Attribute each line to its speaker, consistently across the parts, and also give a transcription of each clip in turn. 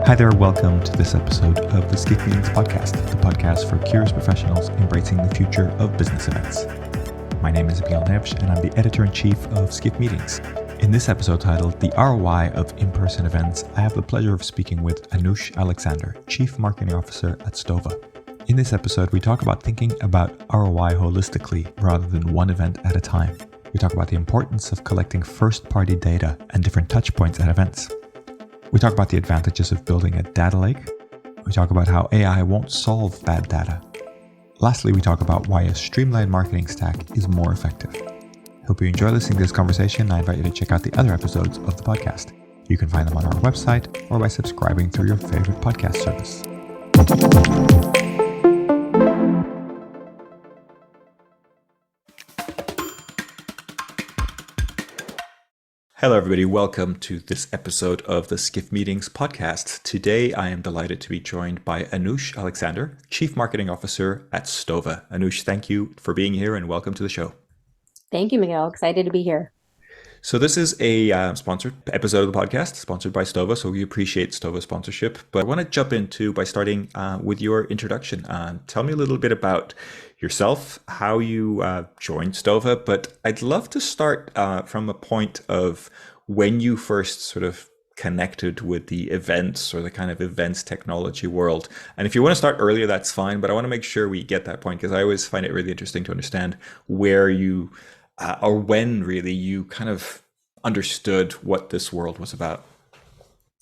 Speaker 1: Hi there, welcome to this episode of the Skiff Meetings podcast, the podcast for curious professionals embracing the future of business events. My name is Abiel Neves, and I'm the editor-in-chief of Skiff Meetings. In this episode titled The ROI of In-Person Events, I have the pleasure of speaking with Anush Alexander, Chief Marketing Officer at Stova. In this episode, we talk about thinking about ROI holistically rather than one event at a time. We talk about the importance of collecting first-party data and different touchpoints at events. We talk about the advantages of building a data lake. We talk about how AI won't solve bad data. Lastly, we talk about why a streamlined marketing stack is more effective. Hope you enjoy listening to this conversation. I invite you to check out the other episodes of the podcast. You can find them on our website or by subscribing through your favorite podcast service. Hello, everybody. Welcome to this episode of the Skiff Meetings podcast. Today, I am delighted to be joined by Anush Alexander, Chief Marketing Officer at Stova. Anush, thank you for being here and welcome to the show.
Speaker 2: Thank you, Miguel. Excited to be here.
Speaker 1: So this is a sponsored episode of the podcast, sponsored by Stova. So we appreciate Stova sponsorship. But I want to jump into by starting with your introduction. Tell me a little bit about yourself, how you joined Stova. But I'd love to start from a point of when you first sort of connected with the events or the kind of events technology world. And if you want to start earlier, that's fine. But I want to make sure we get that point because I always find it really interesting to understand where you or when really you kind of understood what this world was about.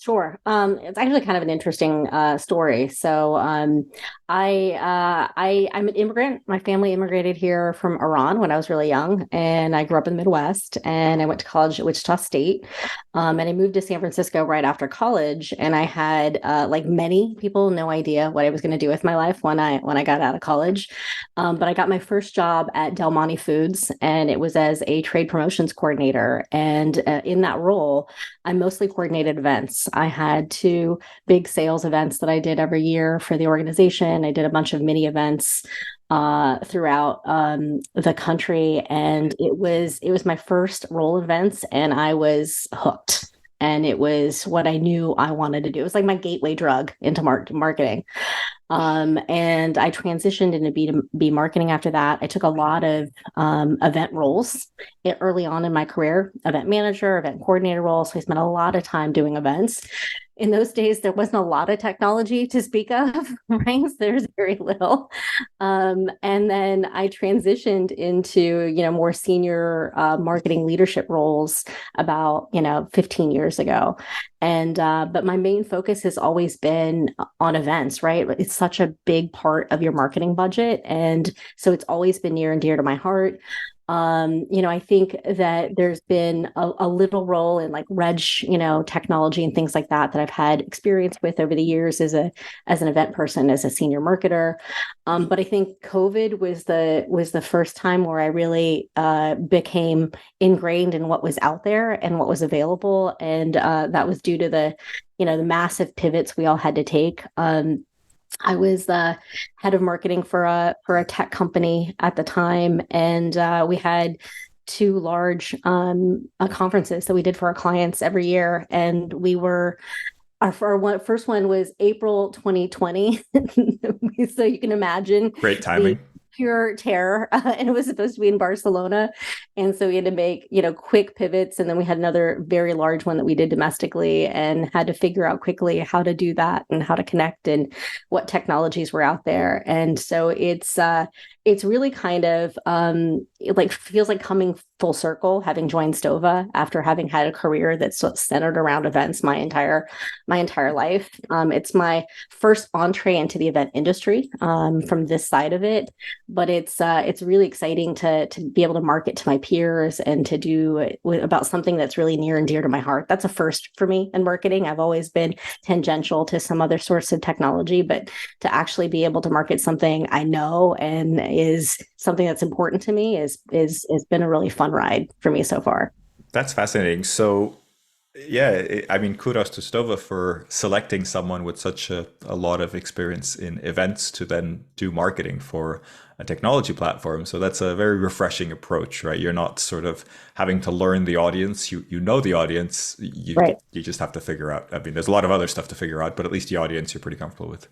Speaker 2: Sure. It's actually kind of an interesting story. So I'm an immigrant. My family immigrated here from Iran when I was really young, and I grew up in the Midwest. And I went to college at Wichita State, and I moved to San Francisco right after college. And I had, like many people, no idea what I was going to do with my life when I got out of college. But I got my first job at Del Monte Foods, and it was as a trade promotions coordinator. And in that role, I mostly coordinated events. I had 2 big sales events that I did every year for the organization. I did a bunch of mini events throughout the country, and it was my first role events, and I was hooked. And it was what I knew I wanted to do. It was like my gateway drug into marketing. And I transitioned into B2B marketing after that. I took a lot of event roles early on in my career, event manager, event coordinator roles. So I spent a lot of time doing events. In those days, there wasn't a lot of technology to speak of, right? So there's very little. And then I transitioned into, more senior marketing leadership roles about, 15 years ago. And but my main focus has always been on events, right? It's such a big part of your marketing budget. And so it's always been near and dear to my heart. I think that there's been a little role in like reg, technology and things like that I've had experience with over the years as an event person, as a senior marketer. But I think COVID was the first time where I really became ingrained in what was out there and what was available, and that was due to the massive pivots we all had to take. I was the head of marketing for a tech company at the time, and we had 2 large conferences that we did for our clients every year, and our first one was April 2020, so you can imagine.
Speaker 1: Great timing.
Speaker 2: Pure terror, and it was supposed to be in Barcelona, and so we had to make quick pivots, and then we had another very large one that we did domestically, and had to figure out quickly how to do that and how to connect and what technologies were out there. And so it's really kind of it feels like coming full circle, having joined Stova after having had a career that's centered around events my entire life. It's my first entree into the event industry from this side of it, but it's really exciting to be able to market to my peers and to do about something that's really near and dear to my heart. That's a first for me in marketing. I've always been tangential to some other source of technology, but to actually be able to market something I know and is something that's important to me has been a really fun ride for me so far.
Speaker 1: That's fascinating. So Yeah, I mean, kudos to Stova for selecting someone with such a lot of experience in events to then do marketing for a technology platform. So that's a very refreshing approach, right? You're not sort of having to learn the audience. You know the audience.
Speaker 2: Right,
Speaker 1: You just have to figure out. I mean, there's a lot of other stuff to figure out, but at least the audience you're pretty comfortable with.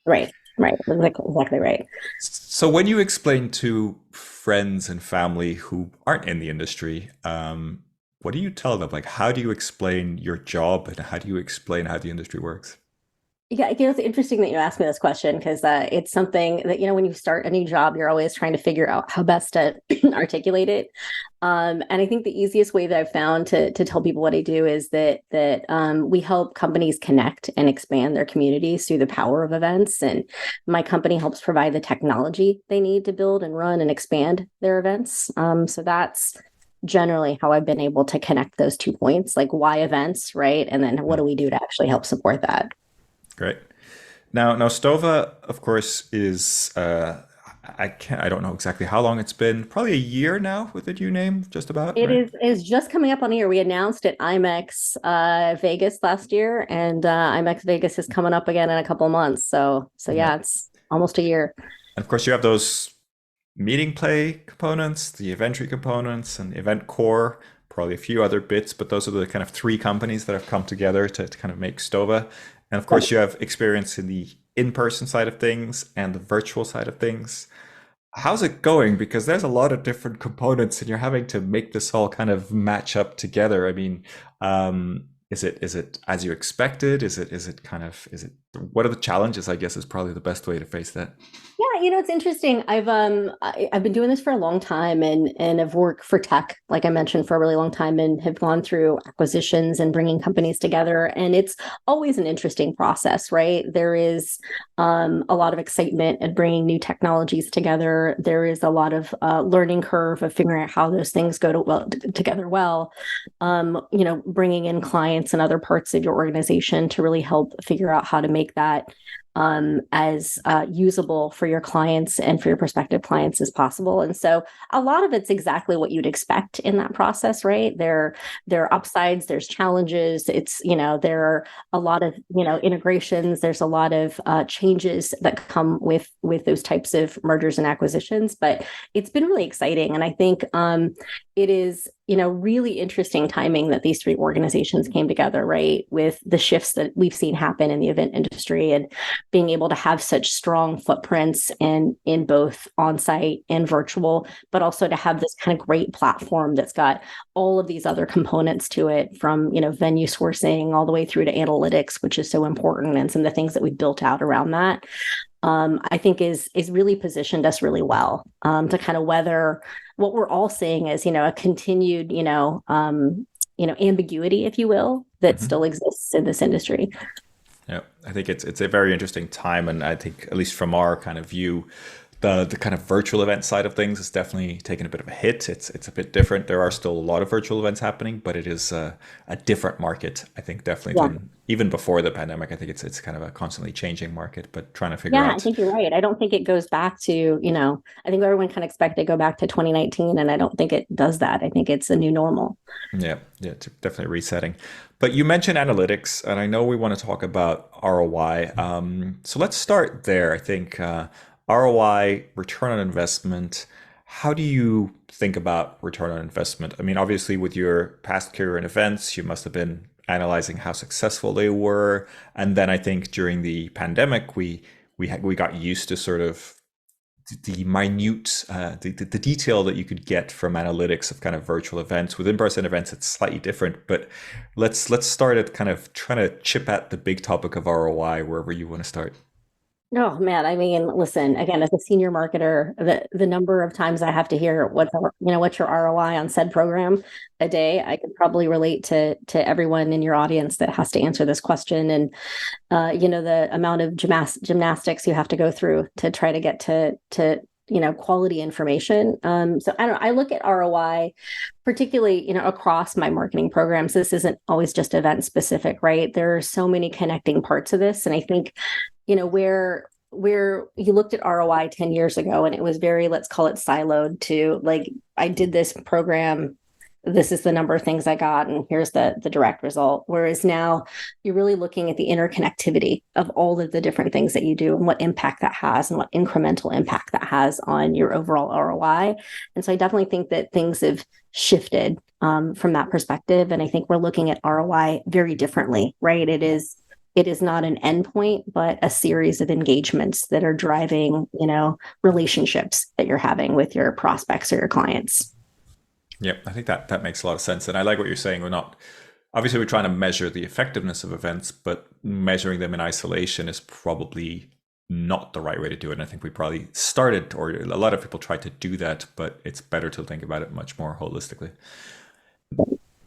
Speaker 2: right, right. Exactly right.
Speaker 1: So when you explain to friends and family who aren't in the industry, what do you tell them? Like, how do you explain your job and how do you explain how the industry works?
Speaker 2: Yeah, it's interesting that you asked me this question because it's something that, when you start a new job, you're always trying to figure out how best to articulate it. And I think the easiest way that I've found to tell people what I do is that we help companies connect and expand their communities through the power of events. And my company helps provide the technology they need to build and run and expand their events. So that's generally how I've been able to connect those 2 points, like why events, right? And then what do we do to actually help support that?
Speaker 1: Great. Now Stova, of course, is I don't know exactly how long it's been. Probably a year now with the new name, just about,
Speaker 2: It
Speaker 1: right?
Speaker 2: is just coming up on a year. We announced at IMEX Vegas last year, and IMEX Vegas is coming up again in a couple of months. So
Speaker 1: Yeah.
Speaker 2: yeah, it's almost a year.
Speaker 1: And of course, you have those meeting play components, the Eventry components, and Event Core, probably a few other bits, but those are the kind of three companies that have come together to kind of make Stova. And of course, you have experience in the in-person side of things and the virtual side of things. How's it going? Because there's a lot of different components, and you're having to make this all kind of match up together. I mean, is it as you expected? Is it kind of is it what are the challenges? I guess is probably the best way to face that.
Speaker 2: Yeah, it's interesting. I've been doing this for a long time, and I've worked for tech, like I mentioned, for a really long time, and have gone through acquisitions and bringing companies together. And it's always an interesting process, right? There is a lot of excitement at bringing new technologies together. There is a lot of learning curve of figuring out how those things together well. Bringing in clients and other parts of your organization to really help figure out how to make that as usable for your clients and for your prospective clients as possible. And so a lot of it's exactly what you'd expect in that process, right? There are upsides, there's challenges. There are a lot of, integrations. There's a lot of changes that come with those types of mergers and acquisitions, but it's been really exciting. And I think it is, really interesting timing that these three organizations came together, right? With the shifts that we've seen happen in the event industry and being able to have such strong footprints in both on-site and virtual, but also to have this kind of great platform that's got all of these other components to it from, venue sourcing all the way through to analytics, which is so important, and some of the things that we've built out around that. I think is really positioned us really well to kind of weather what we're all seeing as, a continued, ambiguity, if you will, that
Speaker 1: Mhm.
Speaker 2: still exists in this industry.
Speaker 1: Yeah, I think it's a very interesting time, and I think at least from our kind of view, the kind of virtual event side of things is definitely taking a bit of a hit. It's a bit different. There are still a lot of virtual events happening, but it is a different market. I think definitely
Speaker 2: Yeah.
Speaker 1: than even before the pandemic. I think it's kind of a constantly changing market, but trying to figure
Speaker 2: Yeah, I
Speaker 1: out.
Speaker 2: think you're right. I don't think it goes back to, I think everyone kind of expected to go back to 2019, and I don't think it does that. I think it's a new normal.
Speaker 1: Yeah, yeah, it's definitely resetting. But you mentioned analytics, and I know we want to talk about ROI. So let's start there. I think ROI, return on investment. How do you think about return on investment? I mean, obviously, with your past career in events, you must have been analyzing how successful they were, and then I think during the pandemic, we got used to sort of the minute, the detail that you could get from analytics of kind of virtual events. With in-person events, it's slightly different. But let's start at kind of trying to chip at the big topic of ROI wherever you want to start.
Speaker 2: Oh man, I mean, listen, again, as a senior marketer, the number of times I have to hear what's your ROI on said program a day, I could probably relate to everyone in your audience that has to answer this question. And the amount of gymnastics you have to go through to try to get to quality information. So I don't know, I look at ROI particularly, across my marketing programs. This isn't always just event specific, right? There are so many connecting parts of this. And I think, where you looked at ROI 10 years ago and it was very, let's call it siloed to like, I did this program this is the number of things I got, and here's the direct result. Whereas now you're really looking at the interconnectivity of all of the different things that you do and what impact that has and what incremental impact that has on your overall ROI. And so I definitely think that things have shifted from that perspective. And I think we're looking at ROI very differently, right? It is not an endpoint, but a series of engagements that are driving, relationships that you're having with your prospects or your clients.
Speaker 1: Yep, I think that makes a lot of sense. And I like what you're saying. Obviously we're trying to measure the effectiveness of events, but measuring them in isolation is probably not the right way to do it. And I think we probably started, or a lot of people try to do that, but it's better to think about it much more holistically.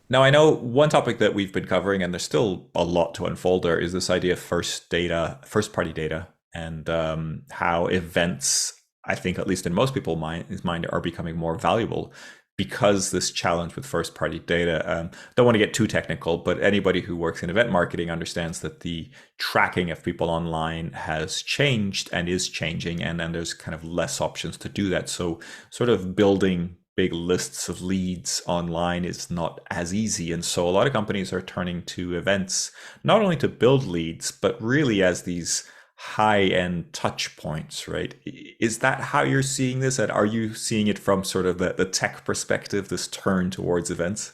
Speaker 1: Now, I know one topic that we've been covering, and there's still a lot to unfold there, is this idea of first party data, and how events, I think, at least in most people's mind, are becoming more valuable because this challenge with first party data. Don't want to get too technical, but anybody who works in event marketing understands that the tracking of people online has changed and is changing, and then there's kind of less options to do that. So sort of building big lists of leads online is not as easy. And so a lot of companies are turning to events, not only to build leads, but really as these high-end touch points, right? Is that how you're seeing this? And are you seeing it from sort of the tech perspective, this turn towards events?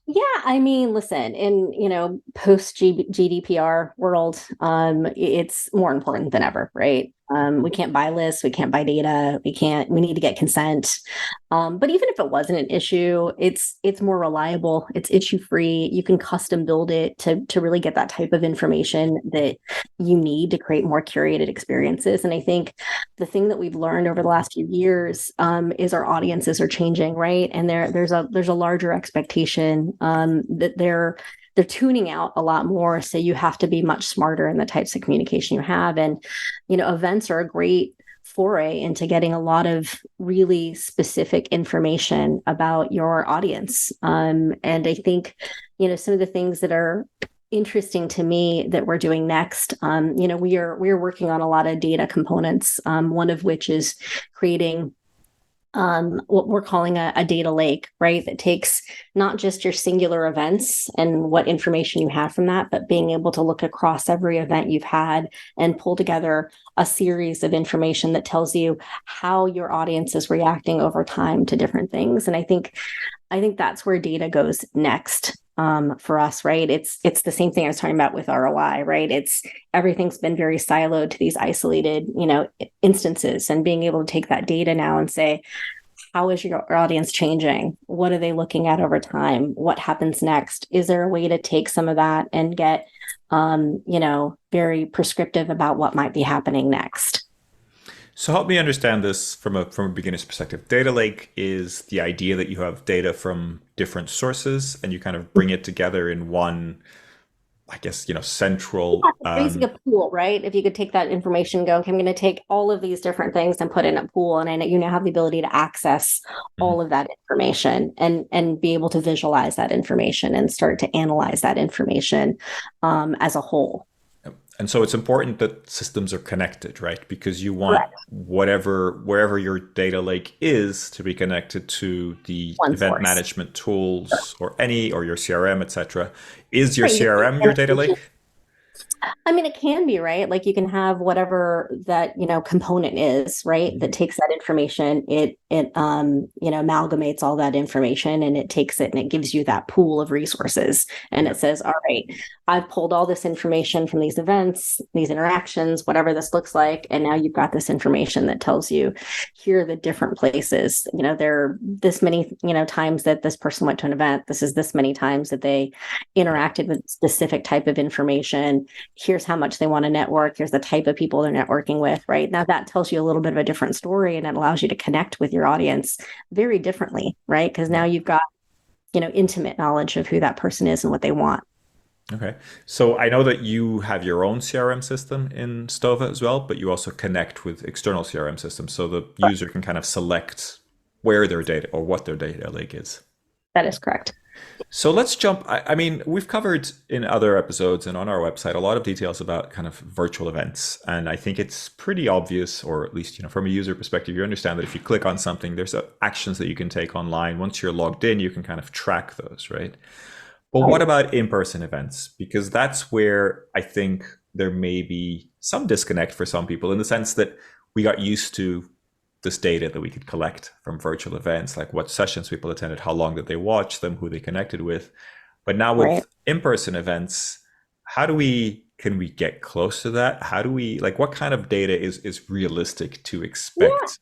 Speaker 2: Yeah, I mean, listen, in post GDPR world, it's more important than ever, right? We can't buy lists, we can't buy data, we need to get consent. But even if it wasn't an issue, it's more reliable, it's issue free. You can custom build it to really get that type of information that you need to create more curated experiences. And I think the thing that we've learned over the last few years is our audiences are changing, right? And there's a larger expectation that they're tuning out a lot more. So you have to be much smarter in the types of communication you have. And, events are a great foray into getting a lot of really specific information about your audience. And I think, some of the things that are interesting to me that we're doing next, we're working on a lot of data components, one of which is creating what we're calling a data lake, right? That takes not just your singular events and what information you have from that, but being able to look across every event you've had and pull together a series of information that tells you how your audience is reacting over time to different things. And I think that's where data goes next. For us, right? It's the same thing I was talking about with ROI, right? Everything's been very siloed to these isolated, instances, and being able to take that data now and say, how is your audience changing? What are they looking at over time? What happens next? Is there a way to take some of that and get, very prescriptive about what might be happening next?
Speaker 1: So help me understand this from a beginner's perspective. Data lake is the idea that you have data from different sources and you kind of bring it together in one, I guess, central.
Speaker 2: Basically a pool, right? If you could take that information and go, okay, I'm going to take all of these different things and put in a pool, and you now have the ability to access all of that information and be able to visualize that information and start to analyze that information as a whole.
Speaker 1: And so it's important that systems are connected, right? Because you want wherever your data lake is to be connected to the one event source management tools or your CRM, etc. Is your CRM your data lake?
Speaker 2: I mean, it can be, right? Like you can have whatever that, component is, right? That takes that information, it amalgamates all that information, and it takes it and it gives you that pool of resources. And it says, all right, I've pulled all this information from these events, these interactions, whatever this looks like. And now you've got this information that tells you, here are the different places, there are this many, times that this person went to an event. This is this many times that they interacted with specific type of information. Here's how much they want to network. Here's the type of people they're networking with, right? Now that tells you a little bit of a different story, and it allows you to connect with your audience very differently, right? Because now you've got, intimate knowledge of who that person is and what they want.
Speaker 1: Okay. So I know that you have your own CRM system in Stova as well, but you also connect with external CRM systems. So the user can kind of select where their data or what their data lake is.
Speaker 2: That is correct.
Speaker 1: So let's jump. I mean, we've covered in other episodes and on our website a lot of details about kind of virtual events, and I think it's pretty obvious, or at least from a user perspective, you understand that if you click on something, there's actions that you can take online. Once you're logged in, you can kind of track those, right? But what about in-person events? Because that's where I think there may be some disconnect for some people in the sense that we got used to this data that we could collect from virtual events, like what sessions people attended, how long did they watch them, who they connected with. But now
Speaker 2: Right.
Speaker 1: with in-person events, can we get close to that? How do we, like, what kind of data is realistic to
Speaker 2: Yeah.
Speaker 1: expect?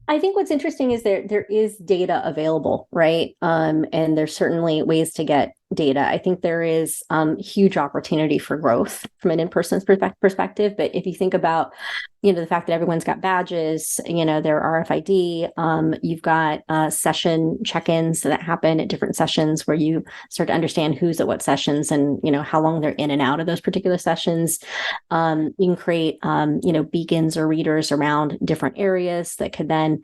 Speaker 2: I think what's interesting is there is data available, right? And there's certainly ways to get data. I think there is huge opportunity for growth from an in-person perspective. But if you think about, the fact that everyone's got badges, their RFID, you've got session check-ins that happen at different sessions where you start to understand who's at what sessions and, how long they're in and out of those particular sessions. You can create, beacons or readers around different areas that could then,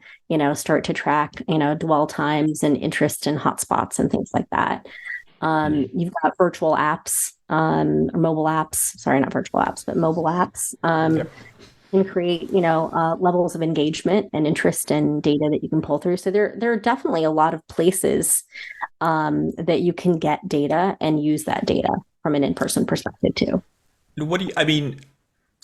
Speaker 2: start to track, dwell times and interest in hotspots and things like that. You've got virtual apps, or mobile apps, sorry, not virtual apps, but mobile apps,
Speaker 1: Yep.
Speaker 2: and create, levels of engagement and interest in data that you can pull through. So there are definitely a lot of places that you can get data and use that data from an in-person perspective too.
Speaker 1: I mean,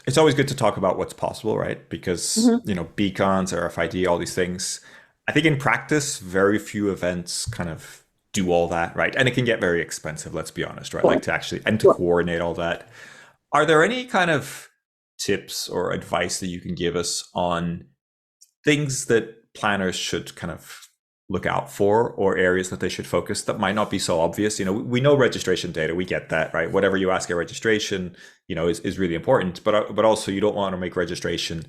Speaker 1: it's always good to talk about what's possible, right? Because,
Speaker 2: Mhm.
Speaker 1: beacons, RFID, all these things. I think in practice, very few events kind of do all that, right? And it can get very expensive, let's be honest, right?
Speaker 2: Sure.
Speaker 1: Like to actually, and to
Speaker 2: Sure.
Speaker 1: coordinate all that. Are there any kind of tips or advice that you can give us on things that planners should kind of look out for, or areas that they should focus that might not be so obvious? We know registration data, we get that, right? Whatever you ask at registration, is really important, but also you don't want to make registration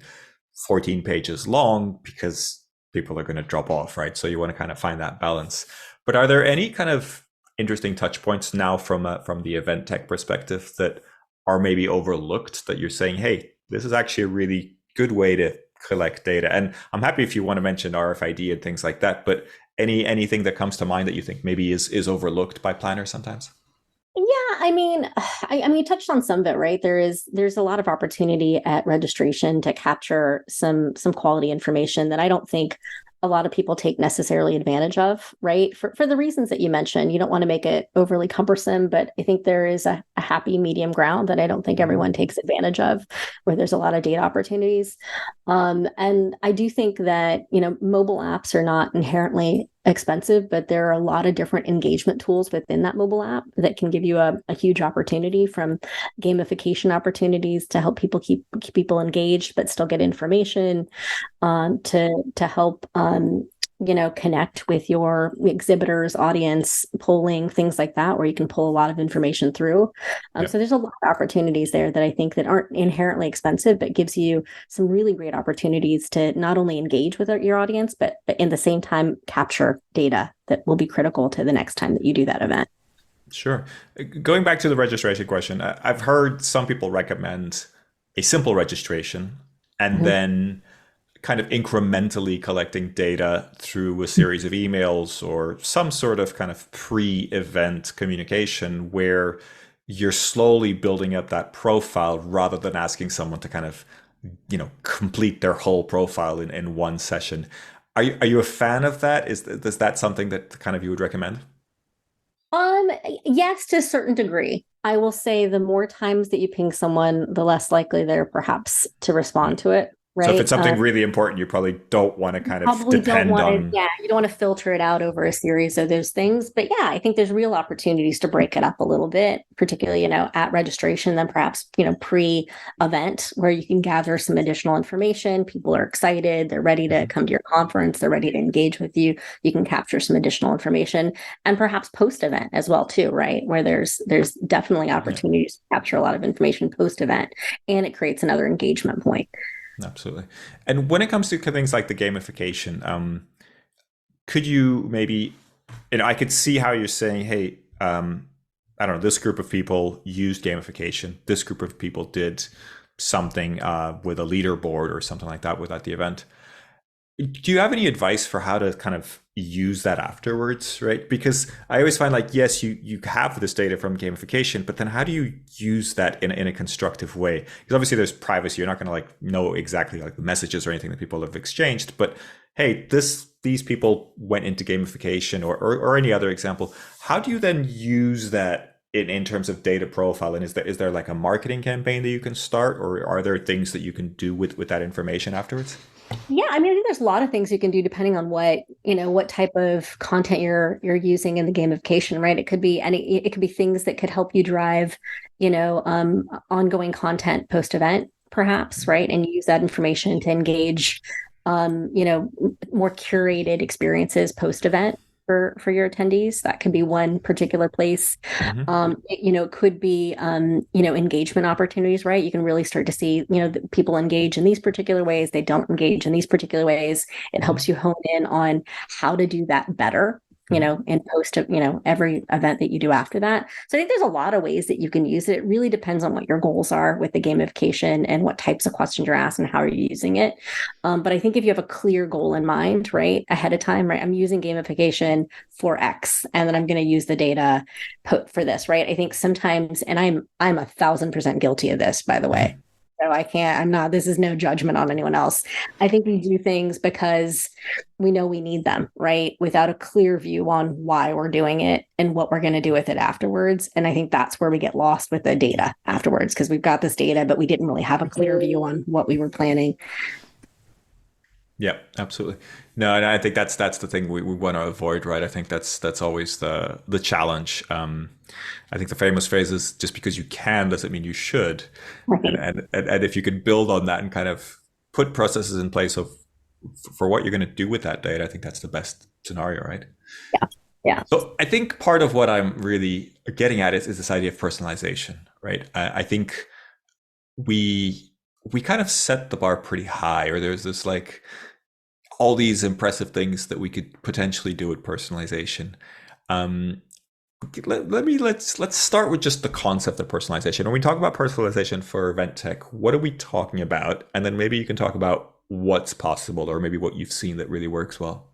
Speaker 1: 14 pages long because people are going to drop off, right? So you want to kind of find that balance. But are there any kind of interesting touch points now from the event tech perspective that are maybe overlooked, that you're saying, hey, this is actually a really good way to collect data? And I'm happy if you want to mention RFID and things like that, but anything that comes to mind that you think maybe is overlooked by planners sometimes?
Speaker 2: Yeah, I mean, I mean, you touched on some of it, right? There's a lot of opportunity at registration to capture some quality information that I don't think a lot of people take necessarily advantage of, right? For the reasons that you mentioned, you don't want to make it overly cumbersome, but I think there is a happy medium ground that I don't think everyone takes advantage of, where there's a lot of data opportunities. And I do think that, mobile apps are not inherently expensive, but there are a lot of different engagement tools within that mobile app that can give you a huge opportunity, from gamification opportunities to help people keep people engaged, but still get information, to help, connect with your exhibitors, audience, polling, things like that, where you can pull a lot of information through.
Speaker 1: Yeah.
Speaker 2: So there's a lot of opportunities there that I think that aren't inherently expensive, but gives you some really great opportunities to not only engage with your audience, but in the same time capture data that will be critical to the next time that you do that event.
Speaker 1: Sure. Going back to the registration question, I've heard some people recommend a simple registration and
Speaker 2: Mhm.
Speaker 1: then kind of incrementally collecting data through a series of emails or some sort of kind of pre-event communication where you're slowly building up that profile rather than asking someone to kind of, complete their whole profile in one session. Are you a fan of that? Is that something that kind of you would recommend?
Speaker 2: Yes, to a certain degree. I will say the more times that you ping someone, the less likely they're perhaps to
Speaker 1: Yeah.
Speaker 2: respond to it,
Speaker 1: So if
Speaker 2: right?
Speaker 1: it's something really important, you probably don't want to kind of
Speaker 2: Probably don't
Speaker 1: depend
Speaker 2: want to,
Speaker 1: on.
Speaker 2: yeah, you don't want to filter it out over a series of those things. But yeah, I think there's real opportunities to break it up a little bit, particularly, at registration, then perhaps, pre-event, where you can gather some additional information. People are excited, they're ready to come to your conference, they're ready to engage with you. You can capture some additional information, and perhaps post-event as well, too, right? Where there's definitely
Speaker 1: Yeah,
Speaker 2: opportunities to capture a lot of information post-event, and it creates another engagement point.
Speaker 1: absolutely. And when it comes to things like the gamification, could you maybe, I could see how you're saying, hey, I don't know, this group of people used gamification. This group of people did something with a leaderboard or something like that without the event. Do you have any advice for how to kind of use that afterwards, right? Because I always find like, yes, you have this data from gamification, but then how do you use that in a constructive way? Because obviously there's privacy. You're not going to like know exactly like the messages or anything that people have exchanged, but hey, these people went into gamification or any other example. How do you then use that in terms of data profile? And is there like a marketing campaign that you can start, or are there things that you can do with that information afterwards?
Speaker 2: Yeah, I mean, I think there's a lot of things you can do depending on what type of content you're using in the gamification, right? It could be things that could help you drive, ongoing content post event, perhaps, right? And use that information to engage, more curated experiences post event for your attendees. That could be one particular place.
Speaker 1: Mm-hmm.
Speaker 2: It could be, engagement opportunities, right? You can really start to see, people engage in these particular ways. They don't engage in these particular ways. It helps you hone in on how to do that better, in post of, every event that you do after that. So I think there's a lot of ways that you can use it. It really depends on what your goals are with the gamification and what types of questions you're asked and how you're using it. But I think if you have a clear goal in mind, right, ahead of time, right, I'm using gamification for X, and then I'm going to use the data for this, right? I think sometimes, and I'm 1,000% guilty of this, by the way. So I'm not, this is no judgment on anyone else. I think we do things because we know we need them, right? Without a clear view on why we're doing it and what we're going to do with it afterwards. And I think that's where we get lost with the data afterwards, because we've got this data, but we didn't really have a clear view on what we were planning.
Speaker 1: Yeah, absolutely. No, and I think that's the thing we want to avoid, right? I think that's always the challenge. I think the famous phrase is just because you can doesn't mean you should.
Speaker 2: Right.
Speaker 1: And if you can build on that and kind of put processes in place for what you're going to do with that data, I think that's the best scenario, right?
Speaker 2: Yeah. Yeah.
Speaker 1: So I think part of what I'm really getting at is this idea of personalization, right? I think we kind of set the bar pretty high, or there's this like all these impressive things that we could potentially do with personalization. Let's start with just the concept of personalization. When we talk about personalization for event tech, what are we talking about? And then maybe you can talk about what's possible, or maybe what you've seen that really works well.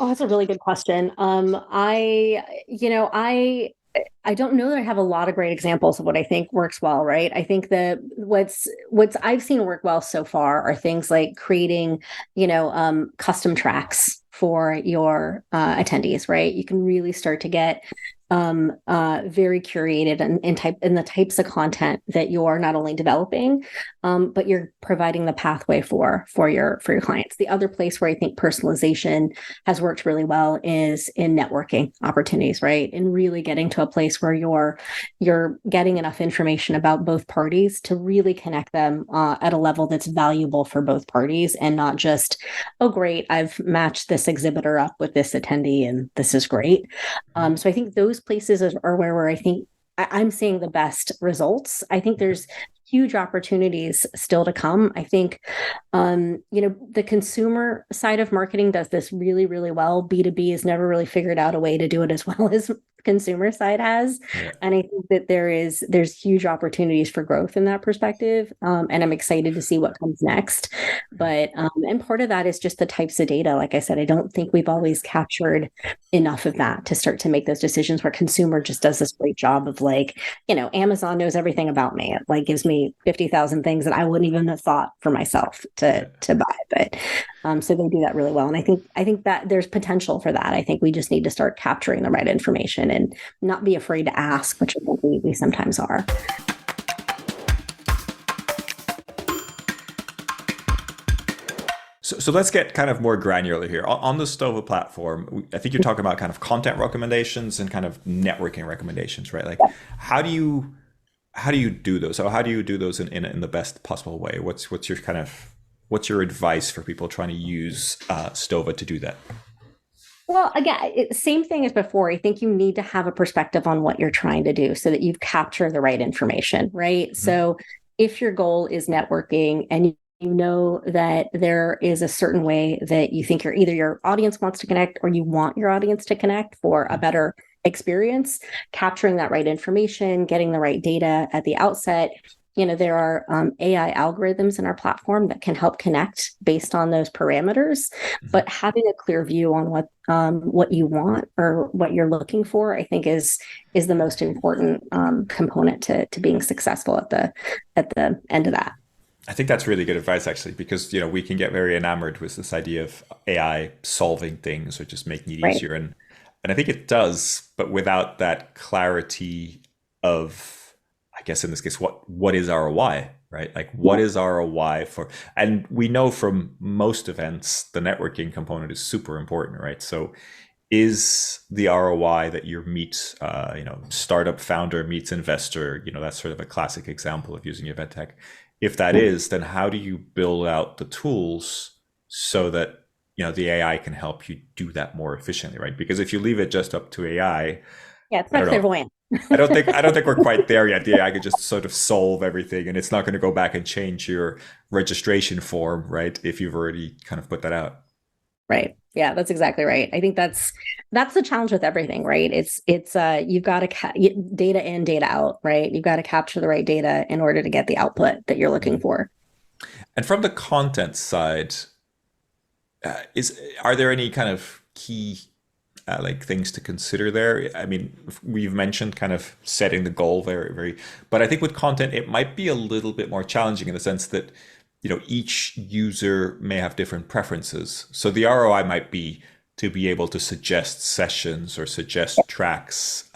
Speaker 2: Oh, that's a really good question. I don't know that I have a lot of great examples of what I think works well, right? I think that what's I've seen work well so far are things like creating, custom tracks for your attendees, right? You can really start to get very curated in the types of content that you're not only developing, but you're providing the pathway for your clients. The other place where I think personalization has worked really well is in networking opportunities, right? And really getting to a place where you're getting enough information about both parties to really connect them at a level that's valuable for both parties, and not just, oh, great, I've matched this exhibitor up with this attendee and this is great. So I think those places are where I think I'm seeing the best results. I think there's huge opportunities still to come. I think, the consumer side of marketing does this really, really well. B2B has never really figured out a way to do it as well as consumer side has. Yeah. And I think that there's huge opportunities for growth in that perspective. And I'm excited to see what comes next. But, and part of that is just the types of data. Like I said, I don't think we've always captured enough of that to start to make those decisions, where consumer just does this great job of like, Amazon knows everything about me. It like gives me 50,000 things that I wouldn't even have thought for myself to buy. But so they do that really well. And I think that there's potential for that. I think we just need to start capturing the right information and not be afraid to ask, which I think we sometimes are.
Speaker 1: So let's get kind of more granular here. On the Stova platform, I think you're talking about kind of content recommendations and kind of networking recommendations, right? Like, how do you do those? So how do you do those in the best possible way? What's your advice for people trying to use Stova to do that?
Speaker 2: Well, again, same thing as before. I think you need to have a perspective on what you're trying to do so that you've captured the right information, right? Mm-hmm. So if your goal is networking and you know that there is a certain way that you think either your audience wants to connect or you want your audience to connect for a better experience, capturing that right information, getting the right data at the outset, there are AI algorithms in our platform that can help connect based on those parameters. But having a clear view on what you want or what you're looking for, I think is the most important component to being successful at the end of that.
Speaker 1: I think that's really good advice, actually, because we can get very enamored with this idea of AI solving things or just making it
Speaker 2: Right.
Speaker 1: easier, and I think it does, but without that clarity of, I guess in this case, what is ROI, right? Like, what
Speaker 2: Yeah.
Speaker 1: is ROI for? And we know from most events the networking component is super important, right? So, is the ROI that your startup founder meets investor, that's sort of a classic example of using event tech. If that is, then how do you build out the tools so that the AI can help you do that more efficiently, right? Because if you leave it just up to AI,
Speaker 2: Yeah, it's
Speaker 1: I
Speaker 2: not
Speaker 1: don't know.
Speaker 2: clairvoyant.
Speaker 1: I don't think we're quite there yet. The AI could just sort of solve everything, and it's not going to go back and change your registration form, right? If you've already kind of put that out.
Speaker 2: Right. Yeah, that's exactly right. I think that's the challenge with everything, right? It's you've got to data in, data out, right? You've got to capture the right data in order to get the output that you're looking for.
Speaker 1: And from the content side, is are there any kind of key like things to consider there? I mean, we've mentioned kind of setting the goal very, very, but I think with content, it might be a little bit more challenging in the sense that, each user may have different preferences. So the ROI might be to be able to suggest sessions or suggest tracks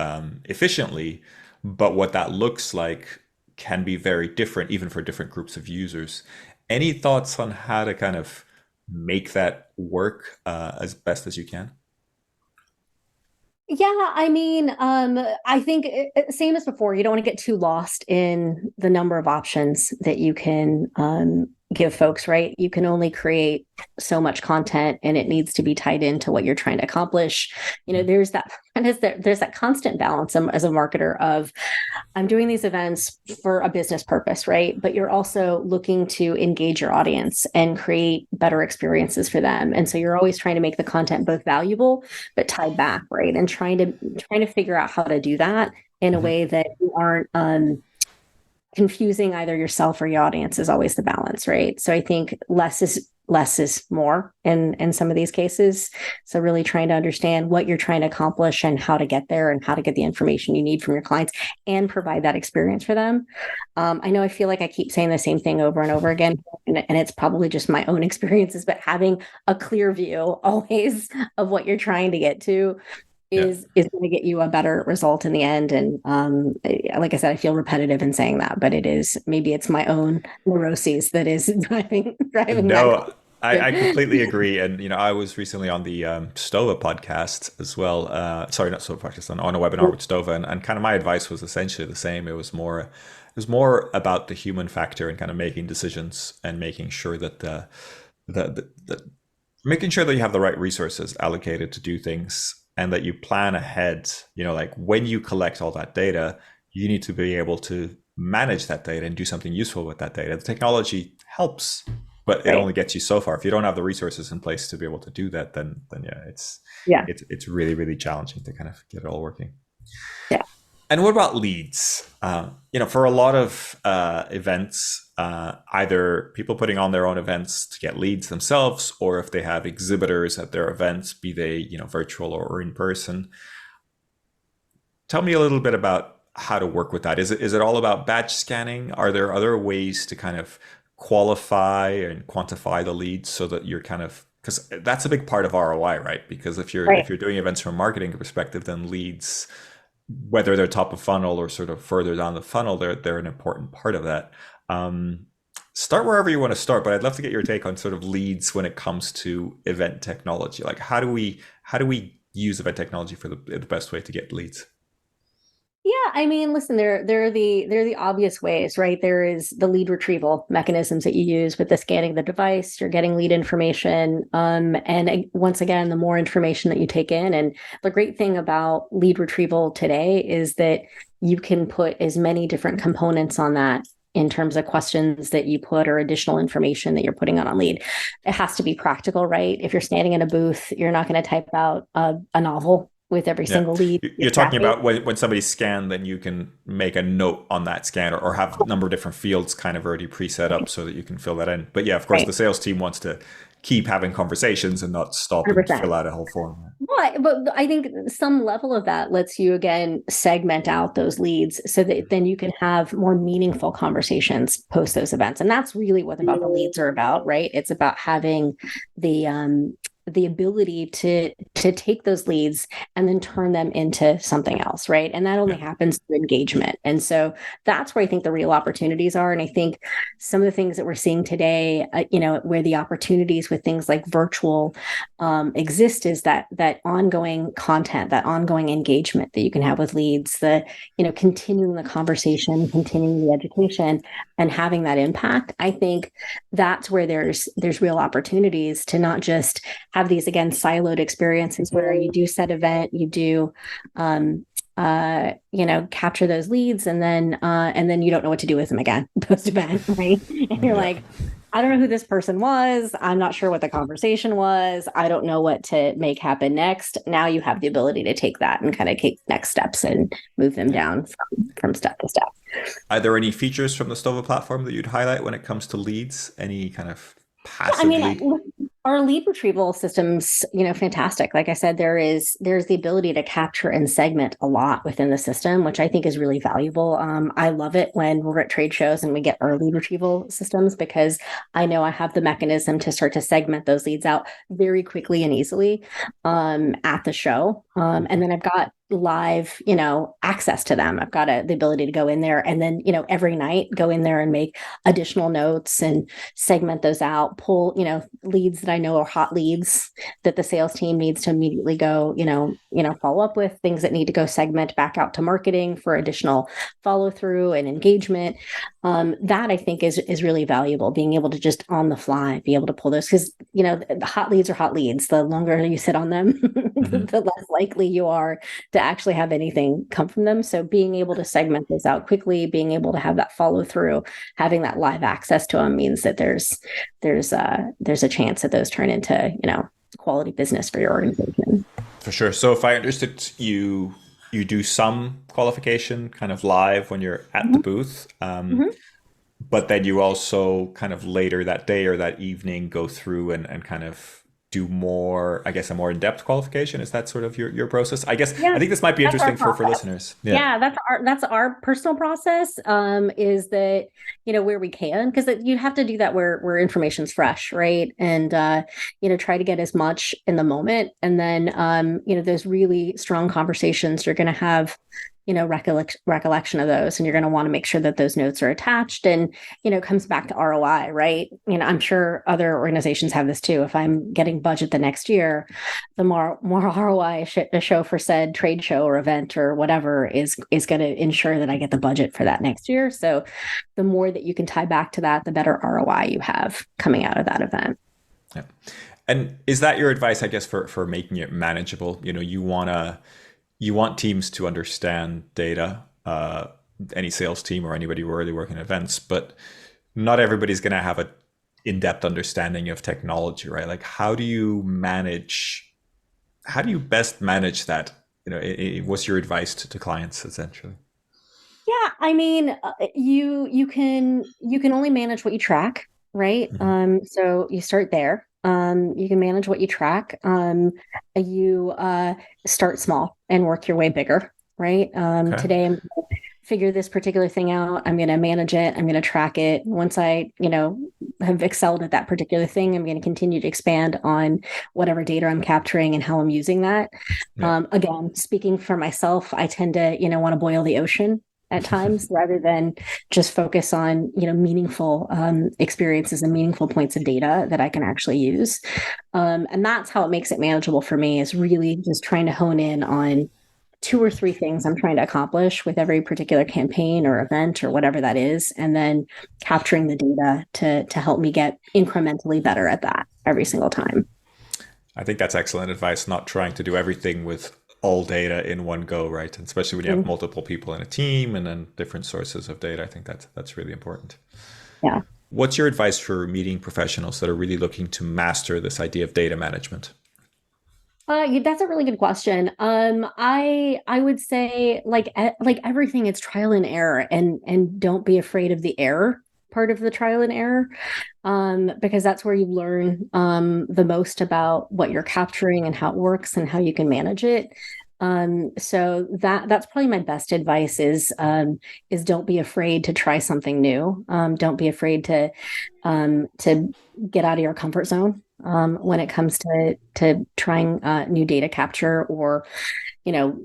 Speaker 1: efficiently, but what that looks like can be very different, even for different groups of users. Any thoughts on how to kind of make that work as best as you can?
Speaker 2: Yeah, I mean, I think same as before, you don't want to get too lost in the number of options that you can give folks, right? You can only create so much content and it needs to be tied into what you're trying to accomplish. There's that there's that constant balance as a marketer of I'm doing these events for a business purpose, right? But you're also looking to engage your audience and create better experiences for them. And so you're always trying to make the content both valuable but tied back, right? And trying to figure out how to do that in a
Speaker 1: Mhm.
Speaker 2: way that you aren't confusing either yourself or your audience is always the balance, right? So I think less is more in some of these cases. So really trying to understand what you're trying to accomplish and how to get there and how to get the information you need from your clients and provide that experience for them. I know I feel like I keep saying the same thing over and over again, and it's probably just my own experiences, but having a clear view always of what you're trying to get to
Speaker 1: Yeah.
Speaker 2: is going to get you a better result in the end. And like I said, I feel repetitive in saying that, but maybe it's my own neuroses that is driving that
Speaker 1: No, I
Speaker 2: conversation.
Speaker 1: completely agree. And, I was recently on the Stova podcast as well. Sorry, not Stova podcast, on a webinar with Stova. And kind of my advice was essentially the same. It was more about the human factor and kind of making decisions and making sure that the making sure that you have the right resources allocated to do things and that you plan ahead. Like when you collect all that data, you need to be able to manage that data and do something useful with that data. The technology helps, but it
Speaker 2: Right.
Speaker 1: only gets you so far. If you don't have the resources in place to be able to do that, then yeah, it's
Speaker 2: Yeah.
Speaker 1: it's it's really, really challenging to kind of get it all working.
Speaker 2: Yeah.
Speaker 1: And what about leads? For a lot of events, either people putting on their own events to get leads themselves, or if they have exhibitors at their events, be they virtual or in person. Tell me a little bit about how to work with that. Is it all about batch scanning? Are there other ways to kind of qualify and quantify the leads so that you're kind of, because that's a big part of ROI, right? Because if you're
Speaker 2: Right.
Speaker 1: if you're doing events from a marketing perspective, then leads, whether they're top of funnel or sort of further down the funnel, they're an important part of that. Um, Start wherever you want to start, but I'd love to get your take on sort of leads when it comes to event technology. Like how do we use event technology for the best way to get leads?
Speaker 2: Yeah, I mean, listen, there are the obvious ways, right? There is the lead retrieval mechanisms that you use with the scanning the device. You're getting lead information, and once again, the more information that you take in, and the great thing about lead retrieval today is that you can put as many different components on that in terms of questions that you put or additional information that you're putting on lead. It has to be practical, right? If you're standing in a booth, you're not going to type out a novel with every
Speaker 1: Yeah.
Speaker 2: single lead.
Speaker 1: You're talking about when somebody's scanned, then you can make a note on that scan, or have a number of different fields kind of already pre-set up so that you can fill that in. But yeah, of course,
Speaker 2: Right.
Speaker 1: the sales team wants to keep having conversations and not stop and
Speaker 2: 100%.
Speaker 1: fill out a whole form.
Speaker 2: But I think some level of that lets you again segment out those leads so that then you can have more meaningful conversations post those events. And that's really what about the leads are about, right? It's about having the ability to take those leads and then turn them into something else, right? And that only happens through engagement. And so that's where I think the real opportunities are. And I think some of the things that we're seeing today, where the opportunities with things like virtual exist, is that ongoing content, that ongoing engagement that you can have with leads, the continuing the conversation, continuing the education, and having that impact. I think that's where there's real opportunities to not just have these, again, siloed experiences where you do set event, you do capture those leads, and then you don't know what to do with them again post event, right? And you're like, I don't know who this person was. I'm not sure what the conversation was. I don't know what to make happen next. Now you have the ability to take that and kind of take next steps and move them down from step to step.
Speaker 1: Are there any features from the Stova platform that you'd highlight when it comes to leads? Any kind of passive lead?
Speaker 2: Our lead retrieval system's, fantastic. Like I said, there's the ability to capture and segment a lot within the system, which I think is really valuable. I love it when we're at trade shows and we get our lead retrieval systems, because I know I have the mechanism to start to segment those leads out very quickly and easily at the show. And then I've got live, access to them. I've got the ability to go in there and then, every night go in there and make additional notes and segment those out, pull, leads that I know are hot leads that the sales team needs to immediately go, follow up with, things that need to go segment back out to marketing for additional follow through and engagement. That I think is really valuable, being able to just on the fly, be able to pull those, because, the hot leads are hot leads. The longer you sit on them, the less likely you are to actually have anything come from them. So being able to segment those out quickly, being able to have that follow through, having that live access to them means that there's a chance that those turn into, quality business for your organization.
Speaker 1: For sure. So if I understood you do some qualification kind of live when you're at the booth, but then you also kind of later that day or that evening go through and kind of do more, I guess, a more in-depth qualification. Is that sort of your process? I guess, I think this might be interesting for listeners.
Speaker 2: Yeah, that's our personal process, is that, where we can, because you have to do that where information's fresh, right? And, try to get as much in the moment. And then, those really strong conversations, you're going to have, recollection of those, and you're going to want to make sure that those notes are attached. And, it comes back to ROI, right? I'm sure other organizations have this too. If I'm getting budget the next year, the more ROI a show for said trade show or event or whatever is going to ensure that I get the budget for that next year. So the more that you can tie back to that, the better ROI you have coming out of that event.
Speaker 1: Yeah. And is that your advice, I guess, for making it manageable? You want teams to understand data, any sales team or anybody where they work in events, but not everybody's going to have an in-depth understanding of technology, right? Like, how do you best manage that? What's your advice to clients essentially?
Speaker 2: Yeah, I mean, you can only manage what you track, right? So you start there. You can manage what you track. You start small and work your way bigger, right? Today I'm going to figure this particular thing out. I'm going to manage it. I'm going to track it. Once I, have excelled at that particular thing, I'm going to continue to expand on whatever data I'm capturing and how I'm using that. Yeah. Again, speaking for myself, I tend to, want to boil the ocean at times rather than just focus on, meaningful experiences and meaningful points of data that I can actually use. And that's how it makes it manageable for me, is really just trying to hone in on 2 or 3 things I'm trying to accomplish with every particular campaign or event or whatever that is, and then capturing the data to help me get incrementally better at that every single time.
Speaker 1: I think that's excellent advice, not trying to do everything with all data in one go, right? And especially when you have multiple people in a team and then different sources of data. I think that's really important.
Speaker 2: Yeah.
Speaker 1: What's your advice for meeting professionals that are really looking to master this idea of data management?
Speaker 2: That's a really good question. I would say like everything, it's trial and error, and don't be afraid of the error part of the trial and error, because that's where you learn the most about what you're capturing and how it works and how you can manage it. So that's probably my best advice is don't be afraid to try something new. Don't be afraid to get out of your comfort zone when it comes to trying new data capture, or you know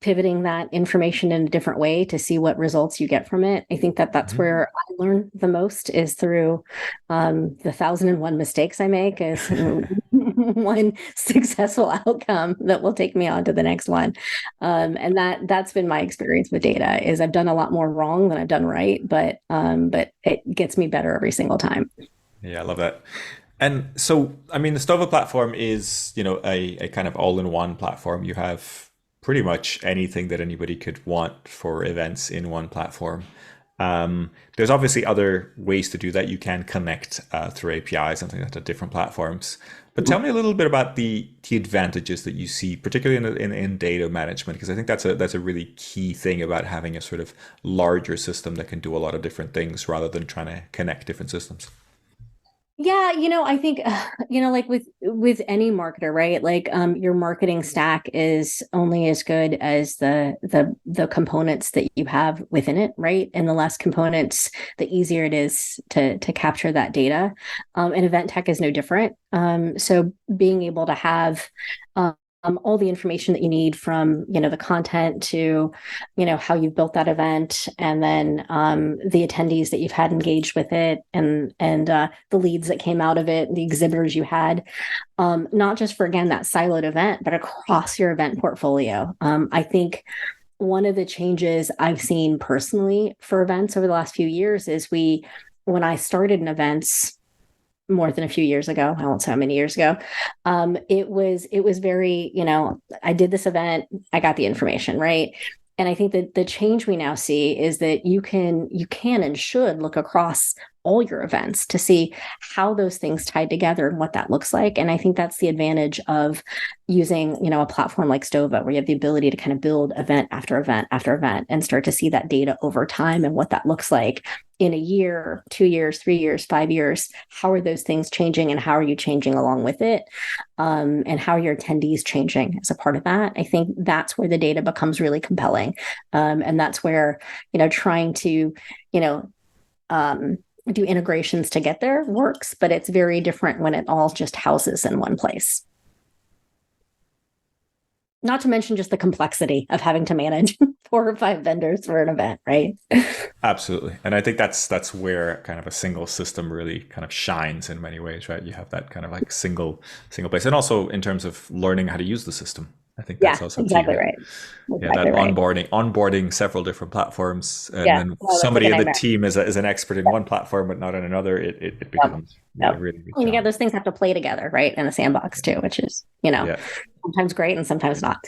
Speaker 2: pivoting that information in a different way to see what results you get from it. I think that that's
Speaker 1: Mhm.
Speaker 2: where I learn the most, is through the 1,001 mistakes I make, is one successful outcome that will take me on to the next one. And that's been my experience with data, is I've done a lot more wrong than I've done right, but it gets me better every single time.
Speaker 1: Yeah, I love that. And so, I mean, the Stova platform is, a kind of all-in-one platform. You have pretty much anything that anybody could want for events in one platform. There's obviously other ways to do that. You can connect through APIs and things like that to different platforms. But tell me a little bit about the advantages that you see, particularly in data management, because I think that's a really key thing about having a sort of larger system that can do a lot of different things rather than trying to connect different systems.
Speaker 2: Yeah, I think like with any marketer, right? Like your marketing stack is only as good as the components that you have within it, right? And the less components, the easier it is to capture that data. And event tech is no different. So being able to have all the information that you need, from the content to how you've built that event, and then the attendees that you've had engaged with it, and the leads that came out of it, the exhibitors you had, not just for, again, that siloed event, but across your event portfolio. I think one of the changes I've seen personally for events over the last few years is, when I started in events more than a few years ago, I won't say how many years ago, it was very, I did this event, I got the information, right? And I think that the change we now see is that you can and should look across all your events to see how those things tied together and what that looks like. And I think that's the advantage of using, a platform like Stova, where you have the ability to kind of build event after event after event and start to see that data over time and what that looks like in a year, 2 years, 3 years, 5 years. How are those things changing, and how are you changing along with it? And how are your attendees changing as a part of that? I think that's where the data becomes really compelling. And that's where, trying to, you know, do integrations to get there works, but it's very different when it all just houses in one place. Not to mention just the complexity of having to manage 4 or 5 vendors for an event, right?
Speaker 1: Absolutely. And I think that's where kind of a single system really kind of shines in many ways, right? You have that kind of like single place. And also in terms of learning how to use the system. I think
Speaker 2: Yeah,
Speaker 1: that's also key,
Speaker 2: exactly
Speaker 1: right?
Speaker 2: right.
Speaker 1: Yeah, that
Speaker 2: Exactly right.
Speaker 1: onboarding several different platforms, and
Speaker 2: Yeah,
Speaker 1: then
Speaker 2: well, that's like
Speaker 1: somebody
Speaker 2: a
Speaker 1: in the
Speaker 2: nightmare.
Speaker 1: team is an expert in one platform but not in another. It
Speaker 2: Yep.
Speaker 1: becomes a
Speaker 2: Yep.
Speaker 1: really big
Speaker 2: And you got
Speaker 1: challenge.
Speaker 2: those things have to play together, right? In the sandbox too, which is,
Speaker 1: Yeah.
Speaker 2: sometimes great and sometimes not.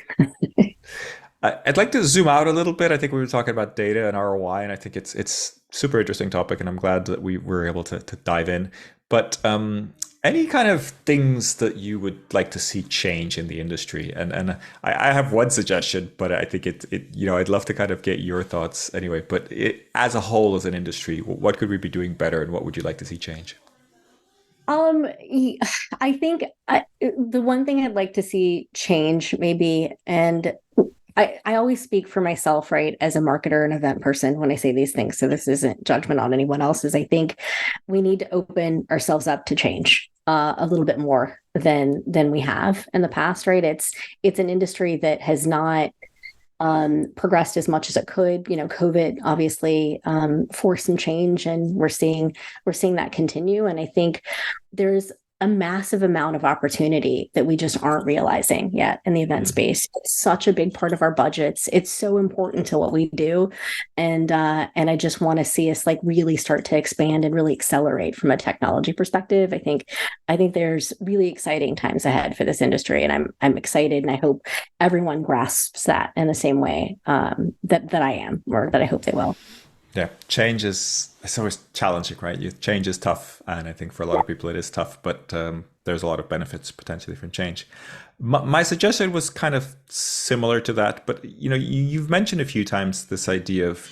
Speaker 1: I'd like to zoom out a little bit. I think we were talking about data and ROI, and I think it's super interesting topic, and I'm glad that we were able to dive in. But any kind of things that you would like to see change in the industry? And I have one suggestion, but I think I'd love to kind of get your thoughts anyway. But as a whole, as an industry, what could we be doing better, and what would you like to see change?
Speaker 2: I think the one thing I'd like to see change, maybe, and I always speak for myself, right, as a marketer and event person when I say these things. So this isn't judgment on anyone else. Is I think we need to open ourselves up to change a little bit more than we have in the past, right? It's an industry that has not progressed as much as it could. COVID obviously forced some change, and we're seeing that continue. And I think there's a massive amount of opportunity that we just aren't realizing yet in the event
Speaker 1: Mhm.
Speaker 2: space. It's such a big part of our budgets. It's so important to what we do, and I just want to see us like really start to expand and really accelerate from a technology perspective. I think there's really exciting times ahead for this industry, and I'm excited, and I hope everyone grasps that in the same way that I am, or that I hope they will.
Speaker 1: Yeah, change is it's always challenging, right? Change is tough, and I think for a lot of people it is tough. But there's a lot of benefits potentially from change. My suggestion was kind of similar to that, but you've mentioned a few times this idea of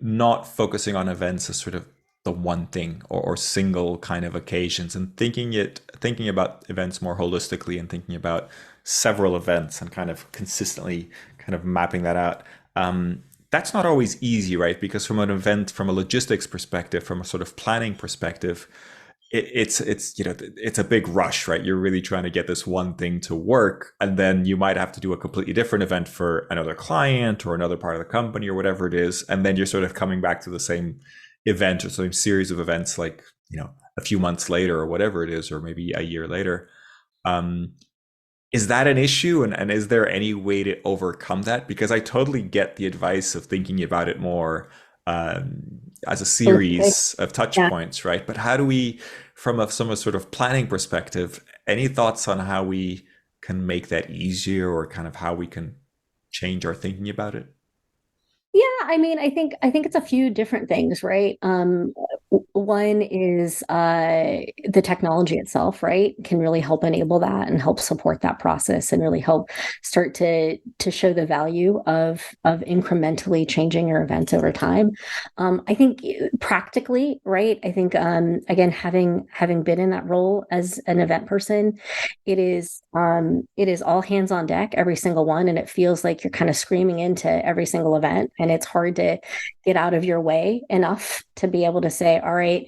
Speaker 1: not focusing on events as sort of the one thing or single kind of occasions, and thinking about events more holistically and thinking about several events and kind of consistently kind of mapping that out. That's not always easy, right? Because from an event, from a logistics perspective, from a sort of planning perspective, it's a big rush, right? You're really trying to get this one thing to work, and then you might have to do a completely different event for another client or another part of the company or whatever it is, and then you're sort of coming back to the same event or same series of events, like a few months later or whatever it is, or maybe a year later. Is that an issue? And is there any way to overcome that? Because I totally get the advice of thinking about it more as a series of touch points, right? But how do we, from a sort of planning perspective, any thoughts on how we can make that easier, or kind of how we can change our thinking about it?
Speaker 2: Yeah, I mean, I think it's a few different things, right? One is the technology itself, right, can really help enable that and help support that process and really help start to show the value of incrementally changing your events over time. I think practically, right? I think again, having been in that role as an event person, it is all hands on deck, every single one, and it feels like you're kind of screaming into every single event, and it's hard to get out of your way enough to be able to say, all right,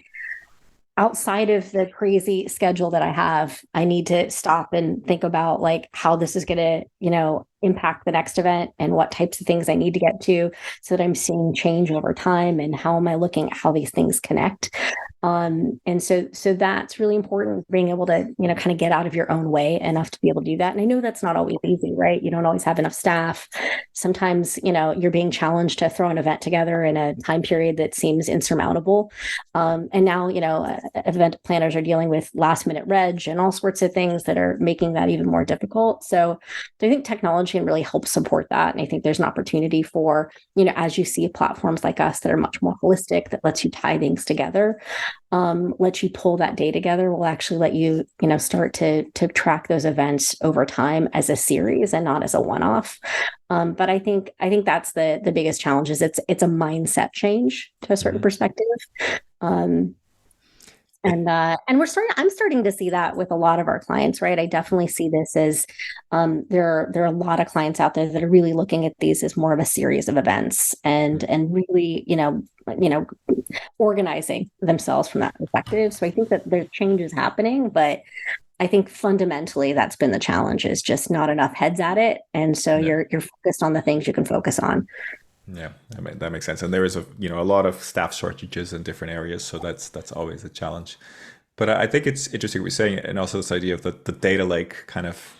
Speaker 2: outside of the crazy schedule that I have, I need to stop and think about like how this is going to, impact the next event and what types of things I need to get to so that I'm seeing change over time, and how am I looking at how these things connect. And so that's really important, being able to, kind of get out of your own way enough to be able to do that. And I know that's not always easy, right? You don't always have enough staff. Sometimes, you're being challenged to throw an event together in a time period that seems insurmountable. And now, event planners are dealing with last minute reg and all sorts of things that are making that even more difficult. So I think technology can really help support that. And I think there's an opportunity for, as you see platforms like us that are much more holistic, that lets you tie things together, let you pull that data together, will actually let you, start to track those events over time as a series and not as a one-off. But I think that's the biggest challenge. Is it's a mindset change to a certain perspective. And I'm starting to see that with a lot of our clients, right? I definitely see this as there are a lot of clients out there that are really looking at these as more of a series of events, and really, organizing themselves from that perspective. So I think that there's changes happening, but I think fundamentally that's been the challenge, is just not enough heads at it. And so you're focused on the things you can focus on.
Speaker 1: Yeah, that makes sense. And there is a lot of staff shortages in different areas, so that's always a challenge. But I think it's interesting what you're saying, and also this idea of the data lake kind of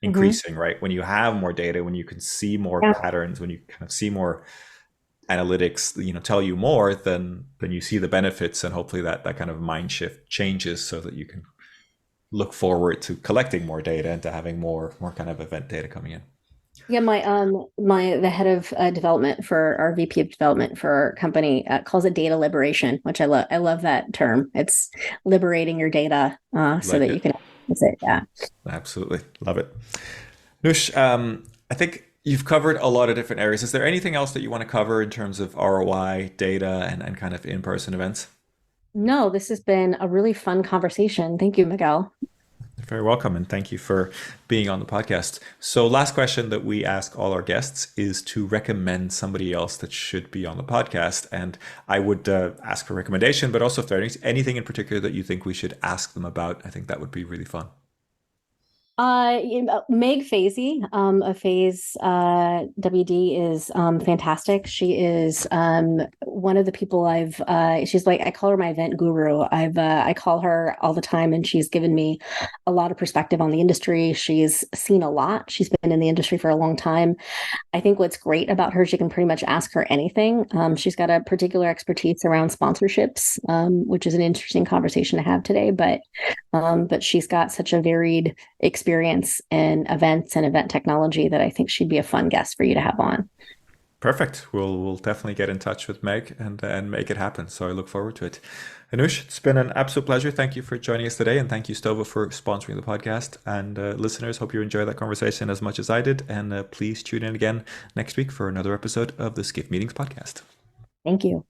Speaker 1: increasing, right? When you have more data, when you can see more patterns, when you kind of see more analytics, tell you more, then you see the benefits, and hopefully that kind of mind shift changes so that you can look forward to collecting more data and to having more kind of event data coming in.
Speaker 2: Yeah, the head of development for our VP of development for our company calls it data liberation, which I love. I love that term. It's liberating your data so that you can use it. Yeah,
Speaker 1: absolutely love it. Anush, I think you've covered a lot of different areas. Is there anything else that you want to cover in terms of ROI, data, and kind of in-person events?
Speaker 2: No, this has been a really fun conversation. Thank you, Miguel.
Speaker 1: You're very welcome, and thank you for being on the podcast. So last question that we ask all our guests is to recommend somebody else that should be on the podcast. And I would ask for recommendation, but also if there's anything in particular that you think we should ask them about, I think that would be really fun.
Speaker 2: Meg Fazy of Phase WD is fantastic. She is one of the people she's like, I call her my event guru. I call her all the time, and she's given me a lot of perspective on the industry. She's seen a lot. She's been in the industry for a long time. I think what's great about her is you can pretty much ask her anything. She's got a particular expertise around sponsorships, which is an interesting conversation to have today, but she's got such a varied experience in events and event technology that I think she'd be a fun guest for you to have on.
Speaker 1: Perfect. We'll definitely get in touch with Meg and make it happen. So I look forward to it. Anush, it's been an absolute pleasure. Thank you for joining us today, and thank you, Stova, for sponsoring the podcast. And listeners, hope you enjoyed that conversation as much as I did. And please tune in again next week for another episode of the Skip Meetings podcast.
Speaker 2: Thank you.